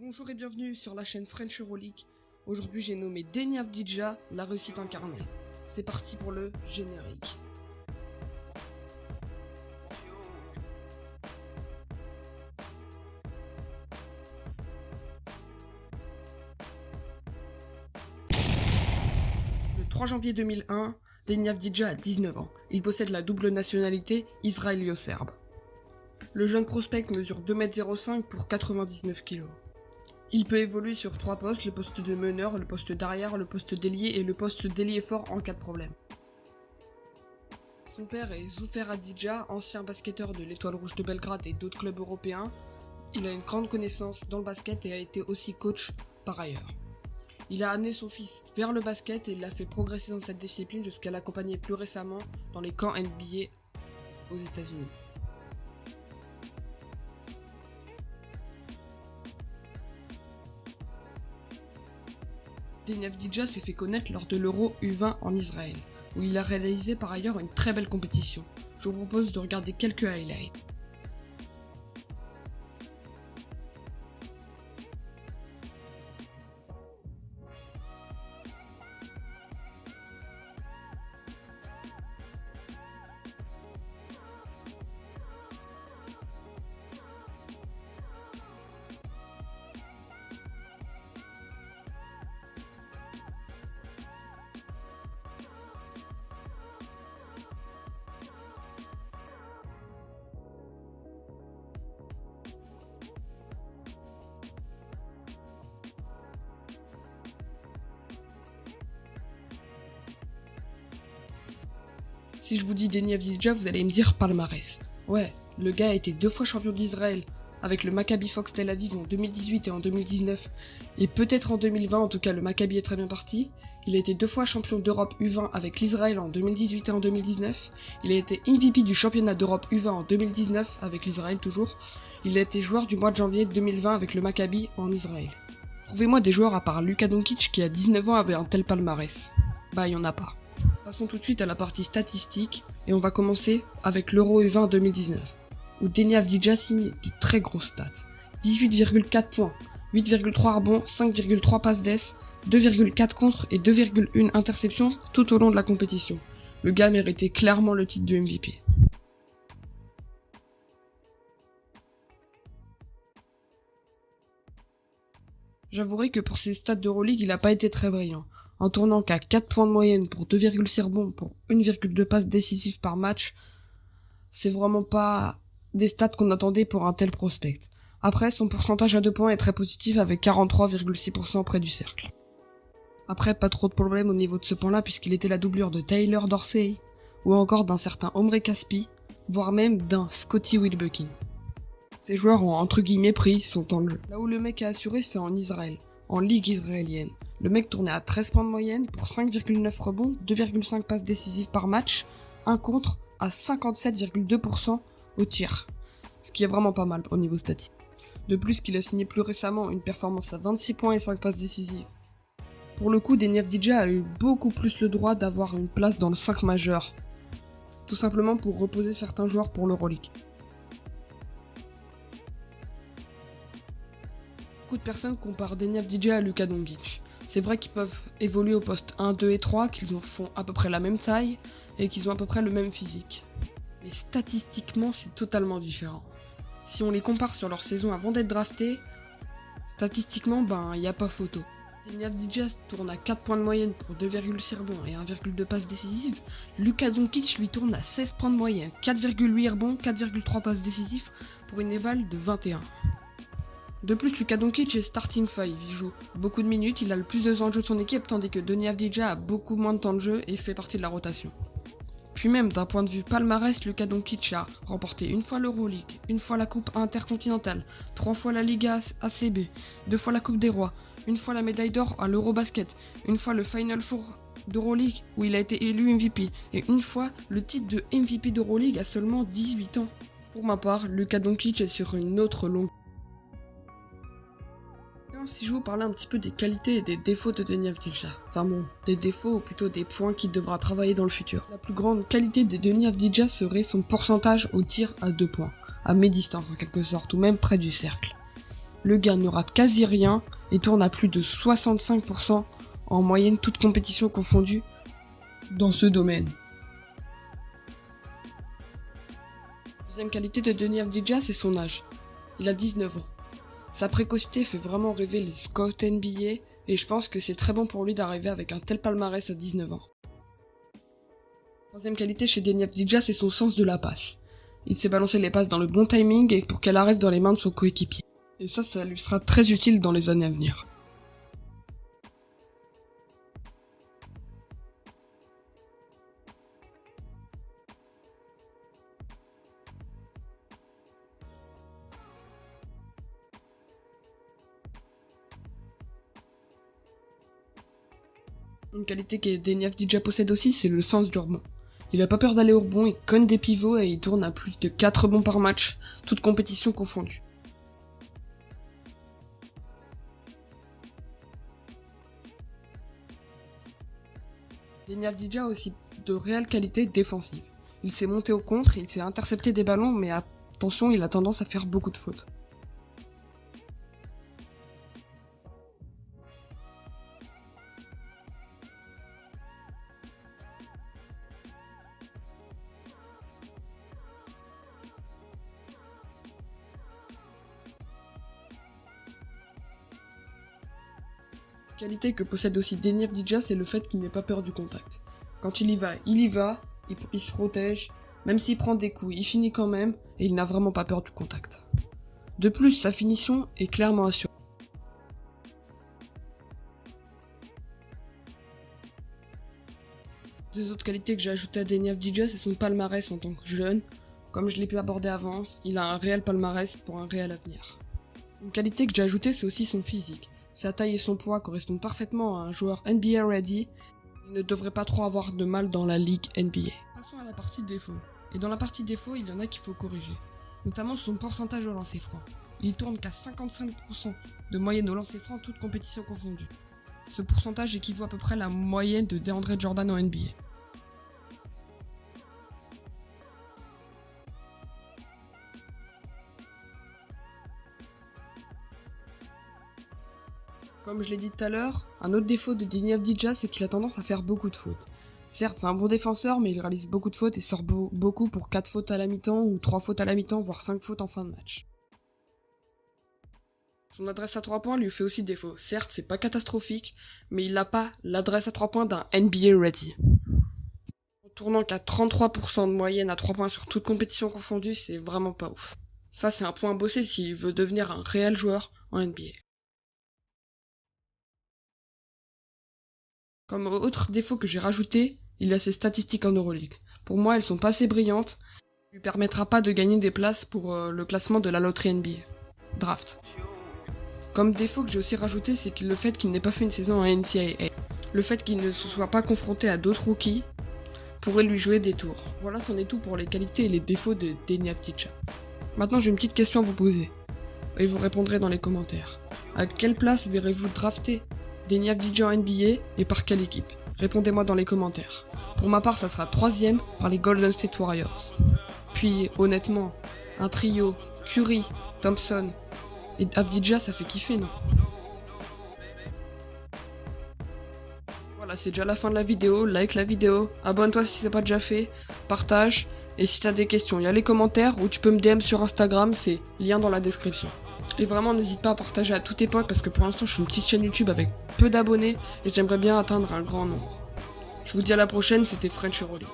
Bonjour et bienvenue sur la chaîne French Euroleague. Aujourd'hui j'ai nommé Deni Avdija, la réussite incarnée. C'est parti pour le générique. Le 3 janvier 2001, Deni Avdija a 19 ans. Il possède la double nationalité israélo-serbe. Le jeune prospect mesure 2,05 m pour 99 kg. Il peut évoluer sur 3 postes, le poste de meneur, le poste d'arrière, le poste d'ailier et le poste d'ailier fort en cas de problème. Son père est Zoufer Adidja, ancien basketteur de l'Étoile Rouge de Belgrade et d'autres clubs européens. Il a une grande connaissance dans le basket et a été aussi coach par ailleurs. Il a amené son fils vers le basket et l'a fait progresser dans cette discipline jusqu'à l'accompagner plus récemment dans les camps NBA aux États-Unis. Deni Avdija s'est fait connaître lors de l'Euro U20 en Israël, où il a réalisé par ailleurs une très belle compétition. Je vous propose de regarder quelques highlights. Si je vous dis Deni Avdija, vous allez me dire palmarès. Ouais, le gars a été 2 fois champion d'Israël avec le Maccabi Fox Tel Aviv en 2018 et en 2019, et peut-être en 2020, en tout cas le Maccabi est très bien parti. Il a été 2 fois champion d'Europe U20 avec l'Israël en 2018 et en 2019. Il a été MVP du championnat d'Europe U20 en 2019 avec l'Israël toujours. Il a été joueur du mois de janvier 2020 avec le Maccabi en Israël. Trouvez-moi des joueurs à part Luka Doncic qui à 19 ans avait un tel palmarès. Bah y en a pas. Passons tout de suite à la partie statistique et on va commencer avec l'Euro U20 2019 où Deni Avdija signe de très grosses stats. 18,4 points, 8,3 rebonds, 5,3 passes d'ess, 2,4 contres et 2,1 interceptions tout au long de la compétition. Le gars méritait clairement le titre de MVP. J'avouerai que pour ses stats d'Euroleague, il n'a pas été très brillant. En tournant qu'à 4 points de moyenne pour 2,6 rebonds pour 1,2 passes décisives par match, c'est vraiment pas des stats qu'on attendait pour un tel prospect. Après, son pourcentage à 2 points est très positif avec 43,6% près du cercle. Après, pas trop de problème au niveau de ce point-là puisqu'il était la doublure de Tyler Dorsey ou encore d'un certain Omri Caspi, voire même d'un Scottie Wilbekin. Ces joueurs ont entre guillemets pris son temps de jeu. Là où le mec a assuré, c'est en Israël, en ligue israélienne. Le mec tournait à 13 points de moyenne pour 5,9 rebonds, 2,5 passes décisives par match, un contre à 57,2% au tir. Ce qui est vraiment pas mal au niveau statistique. De plus qu'il a signé plus récemment une performance à 26 points et 5 passes décisives. Pour le coup, Deni Avdija a eu beaucoup plus le droit d'avoir une place dans le 5 majeur. Tout simplement pour reposer certains joueurs pour l'Euroleague. Beaucoup de personnes comparent Deni Avdija à Luka Doncic. C'est vrai qu'ils peuvent évoluer au poste 1, 2 et 3, qu'ils font à peu près la même taille et qu'ils ont à peu près le même physique. Mais statistiquement, c'est totalement différent. Si on les compare sur leur saison avant d'être draftés, statistiquement, il n'y a pas photo. Deni Avdija tourne à 4 points de moyenne pour 2,6 rebonds et 1,2 passes décisives. Luka Doncic lui tourne à 16 points de moyenne, 4,8 rebonds, 4,3 passes décisives pour une éval de 21. De plus, Luka Doncic est starting 5, il joue beaucoup de minutes, il a le plus de temps de jeu de son équipe, tandis que Deni Avdija a beaucoup moins de temps de jeu et fait partie de la rotation. Puis même, d'un point de vue palmarès, Luka Doncic a remporté une fois l'Euroleague, une fois la Coupe Intercontinentale, 3 fois la Liga ACB, 2 fois la Coupe des Rois, une fois la médaille d'or à l'Eurobasket, une fois le Final Four d'Euroleague où il a été élu MVP, et une fois le titre de MVP d'Euroleague à seulement 18 ans. Pour ma part, Luka Doncic est sur une autre longue. Si je vous parlais un petit peu des qualités et des défauts de Deni Avdija. Enfin bon, des défauts ou plutôt des points qu'il devra travailler dans le futur. La plus grande qualité de Deni Avdija serait son pourcentage au tir à 2 points, à mi-distance en quelque sorte, ou même près du cercle. Le gars ne rate quasi rien et tourne à plus de 65% en moyenne, toute compétition confondue dans ce domaine. Deuxième qualité de Denis Avdija, c'est son âge. Il a 19 ans. Sa précocité fait vraiment rêver les scouts NBA et je pense que c'est très bon pour lui d'arriver avec un tel palmarès à 19 ans. Troisième qualité chez Denis Avdija, c'est son sens de la passe. Il sait balancer les passes dans le bon timing et pour qu'elle arrive dans les mains de son coéquipier. Et ça lui sera très utile dans les années à venir. Une qualité que Denis Avdija possède aussi, c'est le sens du rebond. Il a pas peur d'aller au rebond, il cogne des pivots et il tourne à plus de 4 rebonds par match, toutes compétitions confondues. Denis Avdija a aussi de réelles qualités défensives. Il sait monter au contre, il sait intercepter des ballons, mais attention, il a tendance à faire beaucoup de fautes. Qualité que possède aussi Denis Avdija, c'est le fait qu'il n'ait pas peur du contact. Quand il y va, il se protège, même s'il prend des coups, il finit quand même, et il n'a vraiment pas peur du contact. De plus, sa finition est clairement assurée. Deux autres qualités que j'ai ajoutées à Denis Avdija, c'est son palmarès en tant que jeune. Comme je l'ai pu aborder avant, il a un réel palmarès pour un réel avenir. Une qualité que j'ai ajoutée, c'est aussi son physique. Sa taille et son poids correspondent parfaitement à un joueur NBA ready. Il ne devrait pas trop avoir de mal dans la ligue NBA. Passons à la partie défaut. Et dans la partie défaut, il y en a qu'il faut corriger. Notamment son pourcentage au lancer franc. Il tourne qu'à 55% de moyenne au lancer franc, toutes compétitions confondues. Ce pourcentage équivaut à peu près à la moyenne de DeAndre Jordan en NBA. Comme je l'ai dit tout à l'heure, un autre défaut de Denis Avdija, c'est qu'il a tendance à faire beaucoup de fautes. Certes, c'est un bon défenseur, mais il réalise beaucoup de fautes et sort beaucoup pour 4 fautes à la mi-temps ou 3 fautes à la mi-temps, voire 5 fautes en fin de match. Son adresse à 3 points lui fait aussi défaut. Certes, c'est pas catastrophique, mais il n'a pas l'adresse à 3 points d'un NBA ready. En tournant qu'à 33% de moyenne à 3 points sur toute compétition confondue, c'est vraiment pas ouf. Ça, c'est un point à bosser s'il veut devenir un réel joueur en NBA. Comme autre défaut que j'ai rajouté, il a ses statistiques en Euroleague. Pour moi, elles sont pas assez brillantes, lui permettra pas de gagner des places pour le classement de la loterie NBA. Draft. Comme défaut que j'ai aussi rajouté, c'est le fait qu'il n'ait pas fait une saison en NCAA. Le fait qu'il ne se soit pas confronté à d'autres rookies pourrait lui jouer des tours. Voilà, c'en est tout pour les qualités et les défauts de Denis Avdija. Maintenant, j'ai une petite question à vous poser, et vous répondrez dans les commentaires. À quelle place verrez-vous drafter Denis Avdija en NBA et par quelle équipe? Répondez-moi dans les commentaires. Pour ma part, ça sera 3ème par les Golden State Warriors. Puis, honnêtement, un trio Curry, Thompson et Avdija, ça fait kiffer, non? Voilà, c'est déjà la fin de la vidéo. Like la vidéo, abonne-toi si c'est pas déjà fait, partage, et si t'as des questions, il y a les commentaires ou tu peux me DM sur Instagram, c'est lien dans la description. Et vraiment, n'hésite pas à partager à tous tes potes parce que pour l'instant, je suis une petite chaîne YouTube avec peu d'abonnés et j'aimerais bien atteindre un grand nombre. Je vous dis à la prochaine, c'était French Euroleague.